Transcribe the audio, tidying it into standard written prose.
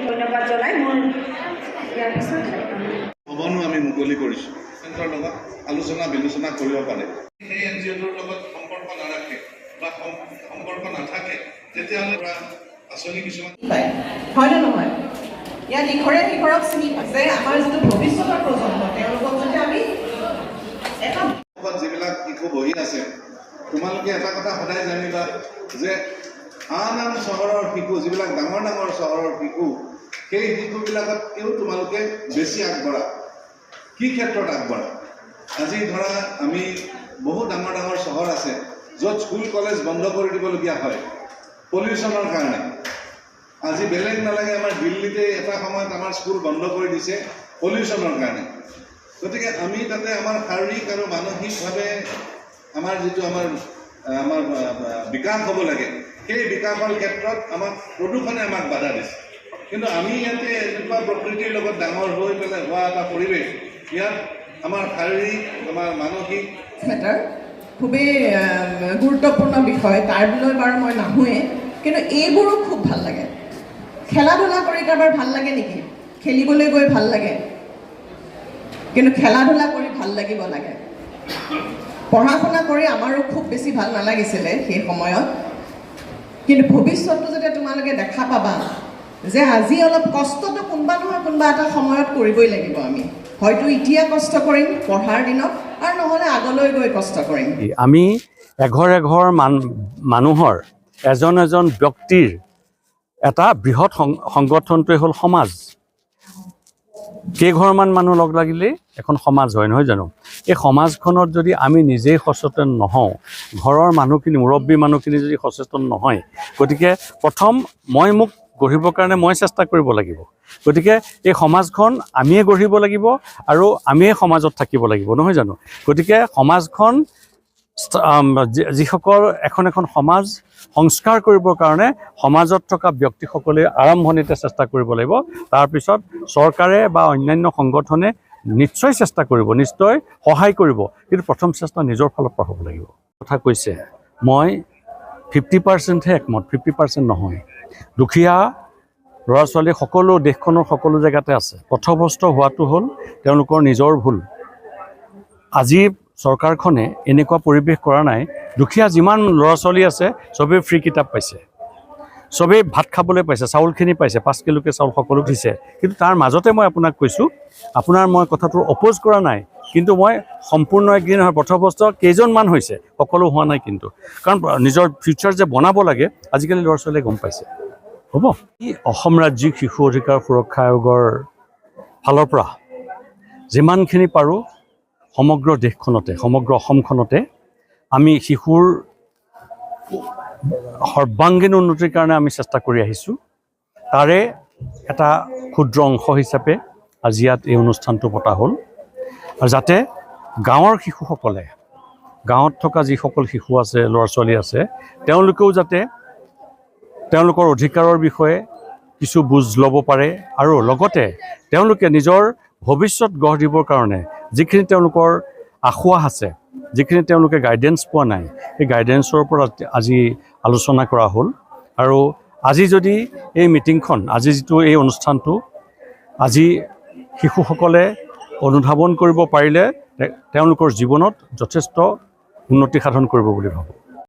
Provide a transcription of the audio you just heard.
ধন্যবাদ জনাই মোৰ ইয়াৰ পিছত ভৱনো আমি মুকলি কৰিছোঁ চেণ্টাৰৰ লগত আলোচনা বিলোচনা কৰিব পাৰে সেই এনজিঅ'টোৰ লগত সম্পৰ্ক নাৰাখে বা সম্পৰ্ক নাথাকে তেতিয়াহ'লে আঁচনি কিছুমান হয় নে নহয় ইয়াত ইঘৰে সিঘৰক চিনি পাইছে আমাৰ যিটো ভৱিষ্যতৰ প্ৰজন্ম তেওঁলোকক যদি আমি এটা যিবিলাক শিশু বহি আছে তোমালোকে এটা কথা সদায় জানিবা যে আন আন চহৰৰ শিশু যিবিলাক ডাঙৰ ডাঙৰ চহৰৰ শিশু সেই শিশুবিলাকতকৈও তোমালোকে বেছি আগবঢ়া কি ক্ষেত্ৰত আগবঢ়া আজি ধৰা আমি বহু ডাঙৰ ডাঙৰ চহৰ আছে য'ত স্কুল কলেজ বন্ধ কৰি দিবলগীয়া হয় পলিউশ্যনৰ কাৰণে আজি বেলেগ নালাগে আমাৰ দিল্লীতে এটা সময়ত আমাৰ স্কুল বন্ধ কৰি দিছে পলিউশ্যনৰ কাৰণে গতিকে আমি তাতে আমাৰ শাৰীৰিক আৰু মানসিকভাৱে আমাৰ যিটো আমাৰ বিকাশ হ'ব লাগে সেই বিকাশৰ ক্ষেত্ৰত আমাক প্ৰদূষণে আমাক বাধা দিছে কিন্তু আমি ইয়াতে এনেকুৱা প্ৰকৃতিৰ লগত ডাঙৰ হৈ পেলাই হোৱা এটা পৰিৱেশ ইয়াত আমাৰ শাৰীৰিক আমাৰ মানসিক মেটাৰ খুবেই গুৰুত্বপূৰ্ণ বিষয় তাৰ বিষয়ে বাৰু মই নাহোৱে কিন্তু এইবোৰো খুব ভাল লাগে খেলা ধূলা কৰি কাৰোবাৰ ভাল লাগে নেকি খেলিবলৈ গৈ ভাল লাগে কিন্তু খেলা ধূলা কৰি ভাল লাগিব লাগে পঢ়া শুনা কৰি আমাৰো খুব বেছি ভাল নালাগিছিলে সেই সময়ত কিন্তু ভৱিষ্যতটো যেতিয়া তোমালোকে দেখা পাবা যে আজি অলপ কষ্টটো কোনোবা নহয় কোনোবা এটা সময়ত কৰিবই লাগিব আমি হয়তো এতিয়া কষ্ট কৰিম পঢ়াৰ দিনত আৰু নহ'লে আগলৈ গৈ কষ্ট কৰিম আমি এঘৰ এঘৰ মানুহৰ এজন এজন ব্যক্তিৰ এটা বৃহৎ সংগঠনটোৱে হ'ল সমাজ কেইঘৰমান মানুহ লগ লাগিলেই এখন সমাজ হয় নহয় জানো এই সমাজখনত যদি আমি নিজেই সচেতন নহওঁ ঘৰৰ মানুহখিনি মুৰব্বী মানুহখিনি যদি সচেতন নহয় গতিকে প্ৰথম মোক গঢ়িবৰ কাৰণে মই চেষ্টা কৰিব লাগিব গতিকে এই সমাজখন আমিয়ে গঢ়িব লাগিব আৰু আমিয়ে সমাজত থাকিব লাগিব নহয় জানো গতিকে সমাজখন যিসকল এখন সমাজ সংস্কাৰ কৰিবৰ কাৰণে সমাজত থকা ব্যক্তিসকলে আৰম্ভণিতে চেষ্টা কৰিব লাগিব তাৰপিছত চৰকাৰে বা অন্যান্য সংগঠনে নিশ্চয় চেষ্টা কৰিব নিশ্চয় সহায় কৰিব কিন্তু প্ৰথম চেষ্টা নিজৰ ফালৰ পৰা হ'ব লাগিব কথা কৈছে মই 50%হে একমত 50% নহয় দুখীয়া ল'ৰা ছোৱালী সকলো দেশখনৰ সকলো জেগাতে আছে পথভ্ৰষ্ট হোৱাটো হ'ল তেওঁলোকৰ নিজৰ ভুল আজি চৰকাৰখনে এনেকুৱা পৰিৱেশ কৰা নাই দুখীয়া যিমান ল'ৰা ছোৱালী আছে চবেই ফ্ৰী কিতাপ পাইছে চবেই ভাত খাবলৈ পাইছে চাউলখিনি পাইছে 5 কিলোকে চাউল সকলো দিছে কিন্তু তাৰ মাজতে মই আপোনাক কৈছোঁ আপোনাৰ মই কথাটো অপ'জ কৰা নাই কিন্তু মই সম্পূৰ্ণ এগ্ৰী নহয় পথভ্ৰষ্ট কেইজনমান হৈছে সকলো হোৱা নাই কিন্তু কাৰণ নিজৰ ফিউচাৰ যে বনাব লাগে আজিকালি ল'ৰা ছোৱালীয়ে গম পাইছে হ'ব অসম ৰাজ্যিক শিশু অধিকাৰ সুৰক্ষা আয়োগৰ ফালৰ পৰা যিমানখিনি পাৰোঁ সমগ্ৰ দেশখনতে সমগ্ৰ অসমখনতে আমি শিশুৰ সৰ্বাংগীন উন্নতিৰ কাৰণে আমি চেষ্টা কৰি আহিছোঁ তাৰে এটা ক্ষুদ্ৰ অংশ হিচাপে আজি ইয়াত এই অনুষ্ঠানটো পতা হ'ল আৰু যাতে গাঁৱৰ শিশুসকলে গাঁৱত থকা যিসকল শিশু আছে ল'ৰা ছোৱালী আছে তেওঁলোকেও যাতে তেওঁলোকৰ অধিকাৰৰ বিষয়ে কিছু বুজ ল'ব পাৰে আৰু লগতে তেওঁলোকে নিজৰ ভৱিষ্যত গঢ় দিবৰ কাৰণে যিখিনি তেওঁলোকৰ আখুৱা আছে যিখিনি তেওঁলোকে গাইডেন্স পোৱা নাই সেই গাইডেন্সৰ ওপৰত আজি আলোচনা কৰা হ'ল আৰু আজি যদি এই মিটিংখন আজি যিটো এই অনুষ্ঠানটো আজি শিশুসকলে অনুধাৱন কৰিব পাৰিলে তেওঁলোকৰ জীৱনত যথেষ্ট উন্নতি সাধন কৰিব বুলি ভাবোঁ